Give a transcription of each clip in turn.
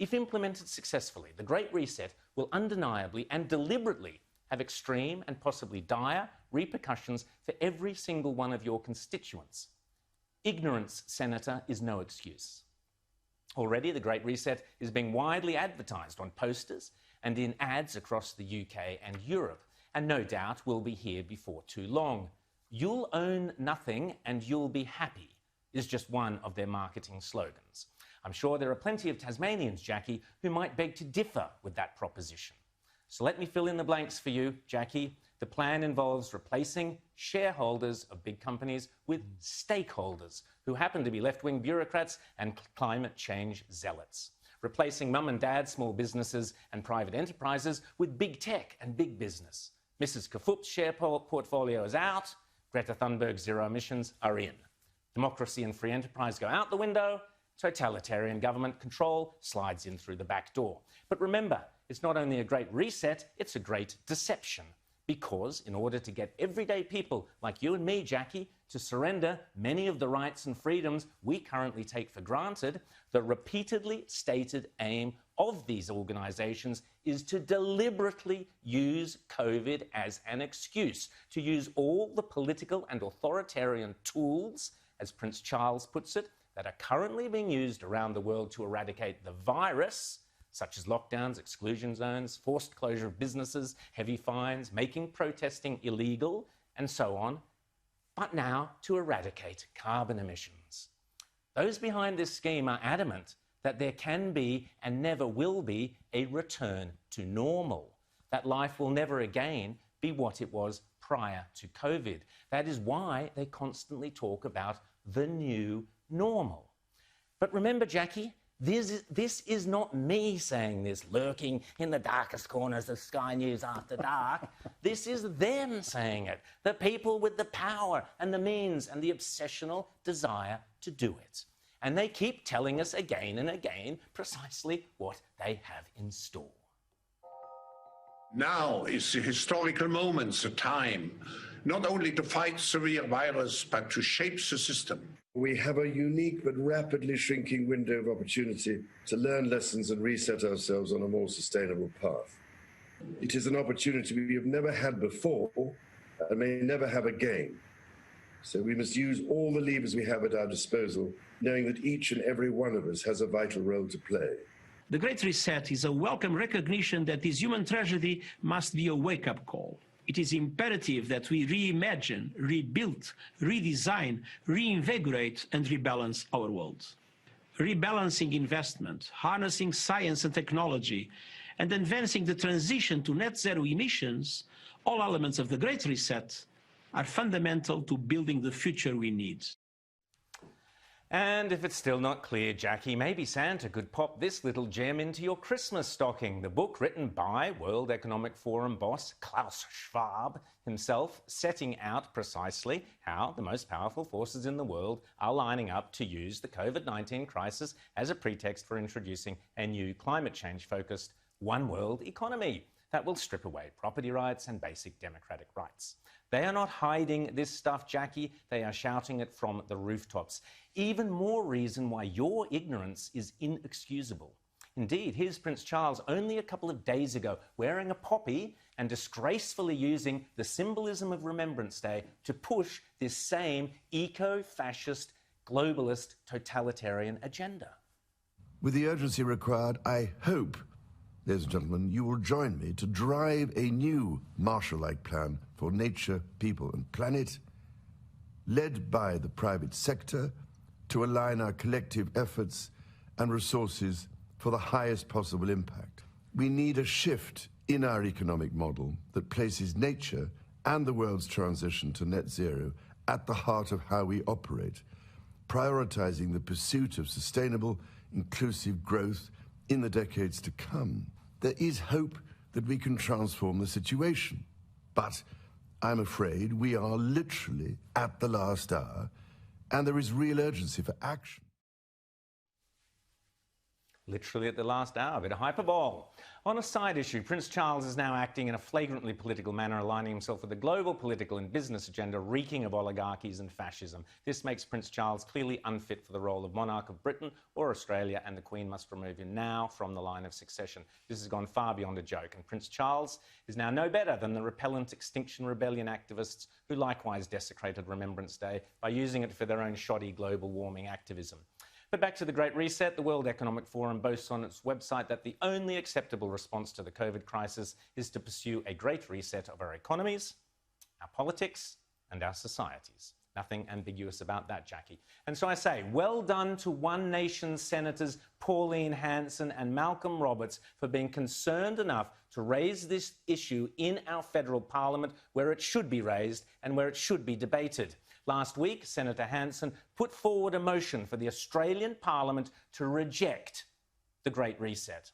If implemented successfully, the Great Reset will undeniably and deliberately have extreme and possibly dire repercussions for every single one of your constituents. Ignorance, Senator, is no excuse. Already, the Great Reset is being widely advertised on posters and in ads across the UK and Europe, and no doubt will be here before too long. "You'll own nothing and you'll be happy" is just one of their marketing slogans. I'm sure there are plenty of Tasmanians, Jackie, who might beg to differ with that proposition. So let me fill in the blanks for you, Jackie. The plan involves replacing shareholders of big companies with stakeholders who happen to be left-wing bureaucrats and climate change zealots. Replacing mum and dad small businesses and private enterprises with big tech and big business. Mrs. Kafup's share portfolio is out. Greta Thunberg's zero emissions are in. Democracy and free enterprise go out the window. Totalitarian government control slides in through the back door. But remember, it's not only a great reset, it's a great deception. Because in order to get everyday people like you and me, Jackie, to surrender many of the rights and freedoms we currently take for granted, the repeatedly stated aim of these organisations is to deliberately use COVID as an excuse, to use all the political and authoritarian tools, as Prince Charles puts it, that are currently being used around the world to eradicate the virus, such as lockdowns, exclusion zones, forced closure of businesses, heavy fines, making protesting illegal, and so on, but now to eradicate carbon emissions. Those behind this scheme are adamant that there can be and never will be a return to normal, that life will never again be what it was prior to COVID. That is why they constantly talk about the new normal. But remember, Jackie, this is not me saying this, lurking in the darkest corners of Sky News After Dark. This is them saying it, the people with the power and the means and the obsessional desire to do it. And they keep telling us again and again precisely what they have in store. Now is the historical moment, the time, not only to fight severe virus, but to shape the system. We have a unique but rapidly shrinking window of opportunity to learn lessons and reset ourselves on a more sustainable path. It is an opportunity we have never had before and may never have again. So we must use all the levers we have at our disposal, knowing that each and every one of us has a vital role to play. The Great Reset is a welcome recognition that this human tragedy must be a wake-up call. It is imperative that we reimagine, rebuild, redesign, reinvigorate and rebalance our world. Rebalancing investment, harnessing science and technology, and advancing the transition to net zero emissions, all elements of the Great Reset, are fundamental to building the future we need. And if it's still not clear, Jackie, maybe Santa could pop this little gem into your Christmas stocking. The book written by World Economic Forum boss Klaus Schwab himself, setting out precisely how the most powerful forces in the world are lining up to use the COVID-19 crisis as a pretext for introducing a new climate change-focused one world economy that will strip away property rights and basic democratic rights. They are not hiding this stuff, Jackie. They are shouting it from the rooftops. Even more reason why your ignorance is inexcusable. Indeed, here's Prince Charles only a couple of days ago wearing a poppy and disgracefully using the symbolism of Remembrance Day to push this same eco-fascist, globalist, totalitarian agenda. With the urgency required, I hope, ladies and gentlemen, you will join me to drive a new Marshall-like plan for nature, people and planet, led by the private sector, to align our collective efforts and resources for the highest possible impact. We need a shift in our economic model that places nature and the world's transition to net zero at the heart of how we operate, prioritizing the pursuit of sustainable, inclusive growth in the decades to come. There is hope that we can transform the situation, but I'm afraid we are literally at the last hour, and there is real urgency for action. Literally at the last hour, a bit of hyperbole. On a side issue, Prince Charles is now acting in a flagrantly political manner, aligning himself with the global political and business agenda reeking of oligarchies and fascism. This makes Prince Charles clearly unfit for the role of monarch of Britain or Australia, and the Queen must remove him now from the line of succession. This has gone far beyond a joke, and Prince Charles is now no better than the repellent Extinction Rebellion activists who likewise desecrated Remembrance Day by using it for their own shoddy global warming activism. But back to the Great Reset, the World Economic Forum boasts on its website that the only acceptable response to the COVID crisis is to pursue a great reset of our economies, our politics, and our societies. Nothing ambiguous about that, Jackie. And so I say, well done to One Nation Senators Pauline Hanson and Malcolm Roberts for being concerned enough to raise this issue in our federal parliament where it should be raised and where it should be debated. Last week, Senator Hanson put forward a motion for the Australian Parliament to reject the Great Reset.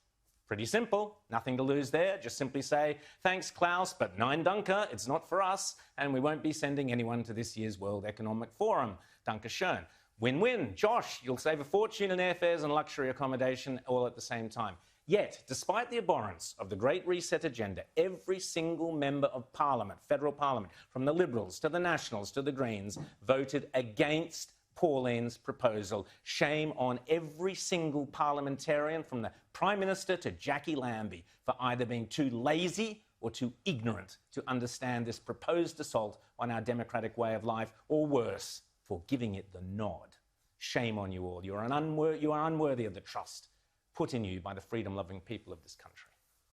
Pretty simple, nothing to lose there. Just simply say, thanks Klaus, but nein danke, it's not for us, and we won't be sending anyone to this year's World Economic Forum. Danke schön. Win-win. Josh, you'll save a fortune in airfares and luxury accommodation all at the same time. Yet, despite the abhorrence of the Great Reset agenda, every single member of Parliament, federal Parliament, from the Liberals to the Nationals to the Greens, voted against Pauline's proposal. Shame on every single parliamentarian, from the Prime Minister to Jackie Lambie, for either being too lazy or too ignorant to understand this proposed assault on our democratic way of life, or worse, for giving it the nod. Shame on you all. You are unworthy of the trust put in you by the freedom-loving people of this country.